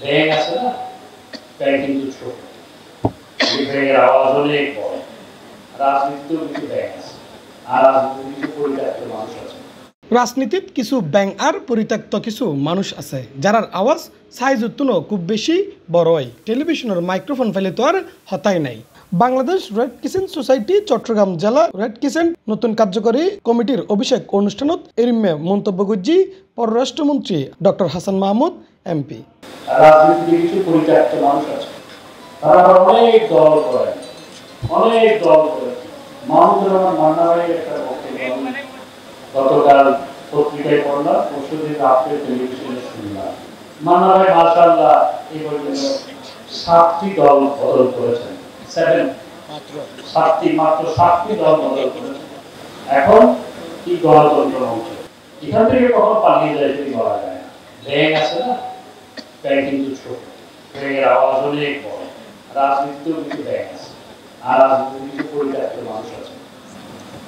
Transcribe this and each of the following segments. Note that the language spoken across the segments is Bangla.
ব্যাঙ আছে না, ব্যাঙ কিন্তু ছোট, এই ব্যাঙের আওয়াজ অনেক বড়। রাজনীতিতেও কিছু ব্যাঙ আছে, আর রাজনীতিতে কিছু পরিত্যক্ত মানুষ আছে। রাজনীতিত কিছু ব্যাঙ আর পরিত্যক্ত কিছু মানুষ আছে যারার আওয়াজ সাইজ উত্তনো খুব বেশি বড় হয়, টেলিভিশনের মাইক্রোফোন ফেলে তো আর হতাই নাই। Bangladesh red crescent society Chattogram জেলা রেড ক্রিসেন্ট নতুন কার্যকরী কমিটির অভিষেক অনুষ্ঠানত এরিমে মন্তব্য করছি পররাষ্ট্রমন্ত্রী ডক্টর হাসান মাহমুদ এমপি। রাজনীতিতে কিছু পরিত্যক্ত মানুষ আছে, তারা অনেক দল করে, মাহমুদুর রহমান মান্না ভাইয়ের একটা বক্তব্য গতকাল পত্রিকায় পড়লাম, পরশুদিন রাত্রে টেলিভিশনে শুনলাম। মান্না ভাই মাশাআল্লাহ এই পর্যন্ত 7টি দল বদল করেছেন, মাত্র 7টি দল বদল করেছেন। এখন কি গণতন্ত্র মঞ্চ, এখান থেকে কখন পালিয়ে যায় সেটি বলা যায় না। ব্যাঙ আছে না, ব্যাঙ কিন্তু ছোট, ব্যাঙের আওয়াজ অনেক বড়। রাজনীতিতেও কিছু ব্যাঙ আছে, আর রাজনীতিতে কিছু পরিত্যক্ত মানুষ আছে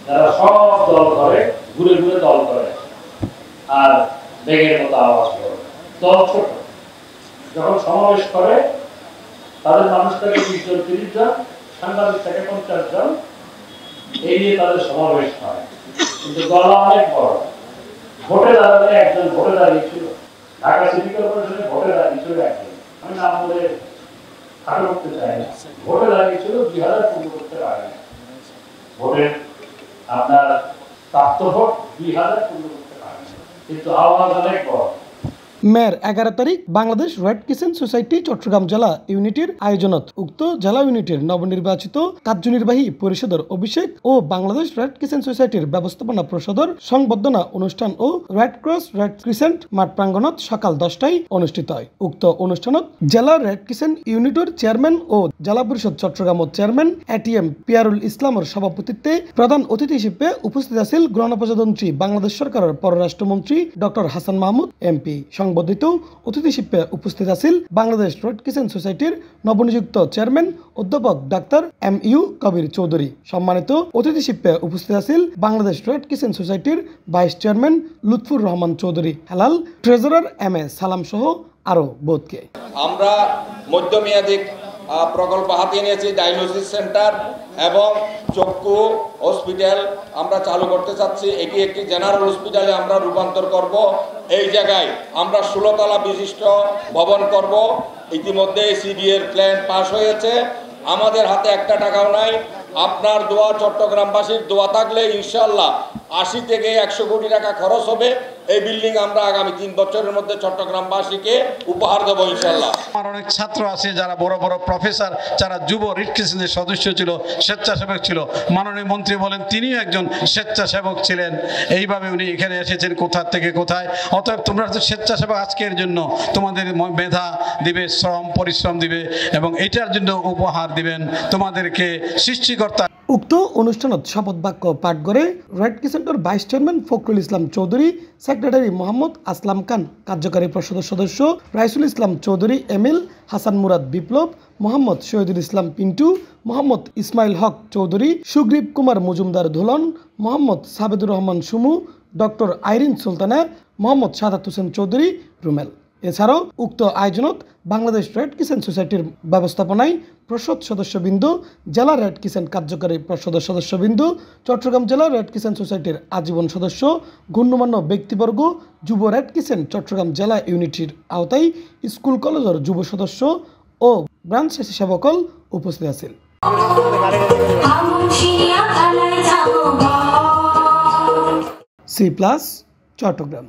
যারা সব দল করে, ঘুরে ঘুরে দল করে, আর ব্যাঙের মতো আওয়াজ করে। দল ছোট, যখন সমাবেশ করে তাদের মানুষ থাকে 20 জন 30 জন, সাংবাদিক থাকে 50 জন, এই নিয়ে তাদের সমাবেশ হয়, কিন্তু দল অনেক বড়। ভোটে দাঁড়ালে একজন ভোটে দাঁড়িয়েছিল, ঢাকা সিটি কর্পোরেশনে ভোটে দাঁড়িয়েছিল একজন, আমি নাম বলে খাটো করতে চাই না, ভোটে দাঁড়িয়েছিল 2000 পূর্ণ করতে পারে না। ভোটের আপনার প্রাপ্ত ভোট 2000 পূর্ণ করতে পারে না, কিন্তু আওয়াজ অনেক বড়। মের 11 তারিখ Bangladesh red crescent society Chattogram জেলা ইউনিটির আয়োজনত উক্ত জেলা ইউনিটির নবনির্বাচিত কার্যনির্বাহী পরিষদের অভিষেক ও বাংলাদেশ রেড ক্রিসেন্ট সোসাইটির ব্যবস্থাপনা পরিষদের সংবর্ধনা অনুষ্ঠান ও রেড ক্রস রেড ক্রিসেন্ট মাঠ প্রাঙ্গণত সকাল 10টায় অনুষ্ঠিত হয়। উক্ত অনুষ্ঠানত জেলা রেড ক্রিসেন্ট ইউনিটের চেয়ারম্যান ও জেলা পরিষদ চট্টগ্রামের চেয়ারম্যান এটিএম পিয়ারুল ইসলামের সভাপতিত্বে প্রধান অতিথি হিসেবে উপস্থিত আছেন গণপ্রজাতন্ত্রী বাংলাদেশ সরকারের পররাষ্ট্রমন্ত্রী ডক্টর হাসান মাহমুদ এমপি। সংবর্ধিত অতিথি হিসেবে উপস্থিত আছেন বাংলাদেশ রেড ক্রিসেন্ট সোসাইটির নবনিযুক্ত চেয়ারম্যান অধ্যাপক ডাক্তার MU কবির চৌধুরী। সম্মানিত অতিথি হিসেবে উপস্থিত আছেন বাংলাদেশ রেড ক্রিসেন্ট সোসাইটির vice chairman Lutfur Rahman Chowdhury Helal, treasurer MA সালাম সহ আরো বোধকে। আমরা মধ্যমেয়াদী প্রকল্প হাতে নিয়েছি, ডায়ালিসিস সেন্টার এবং চক্ষু হসপিটাল আমরা চালু করতে চাচ্ছি। এটি একটি জেনারেল হসপিটালে আমরা রূপান্তর করব। এই জায়গায় আমরা 16 তলা বিশিষ্ট ভবন করব। ইতিমধ্যে CDA-র প্ল্যান পাস হয়েছে, আমাদের হাতে একটা টাকাও নাই। আপনার দোয়া, চট্টগ্রামবাসীর দোয়া থাকলে ইনশাল্লাহ 80 থেকে 100 কোটি টাকা খরচ হবে। এই বিল্ডিং আমরা আগামী 3 বছরের মধ্যে চট্টগ্রামবাসীকে উপহার দেবো ইনশাল্লাহ। আমার অনেক ছাত্র আছে যারা বড় বড় প্রফেসর, যারা যুব রেড ক্রিসেন্টের সদস্য ছিল, স্বেচ্ছাসেবক ছিল। মাননীয় মন্ত্রী বলেন তিনিও একজন স্বেচ্ছাসেবক ছিলেন। এইভাবে উনি এখানে এসেছেন কোথা থেকে কোথায়। অতএব তোমরা তো স্বেচ্ছাসেবক, আজকের জন্য তোমাদের মেধা দিবে, শ্রম পরিশ্রম দিবে এবং এটার জন্য উপহার দিবেন তোমাদেরকে সৃষ্টিকর্তা। উক্ত অনুষ্ঠানত শপথ বাক্য পাঠ করে red ক্রিসেন্টের vice chairman Fakhrul Islam Chowdhury, secretary Mohammad আসলাম খান, কার্যকারী পরিষদের সদস্য রাইসুল ইসলাম চৌধুরী এমিল, হাসান মুরাদ বিপ্লব, মোহাম্মদ শহীদুল ইসলাম পিন্টু, মোহাম্মদ ইসমাইল হক চৌধুরী, সুগ্রীব কুমার মজুমদার ধুলন, মোহাম্মদ সাবেদুর রহমান সুমু, ডক্টর আইরিন সুলতানা, মোহাম্মদ সাদাত হোসেন চৌধুরী রুমেল। এছাড়াও উক্ত আয়োজনত বাংলাদেশ রেড ক্রিসেন্ট সোসাইটির ব্যবস্থাপনায় পরিষদ সদস্যবৃন্দ, জেলা রেড ক্রিসেন্ট কার্যকারী পরিষদের সদস্যবৃন্দ, চট্টগ্রাম জেলা রেড ক্রিসেন্ট সোসাইটির আজীবন সদস্য, গণ্যমান্য ব্যক্তিবর্গ, যুব রেড ক্রিসেন্ট চট্টগ্রাম জেলা ইউনিটির আওতায় স্কুল কলেজের যুব সদস্য ও ব্রাঞ্চ সেবকল উপস্থিত আছেন। C+ চট্টগ্রাম।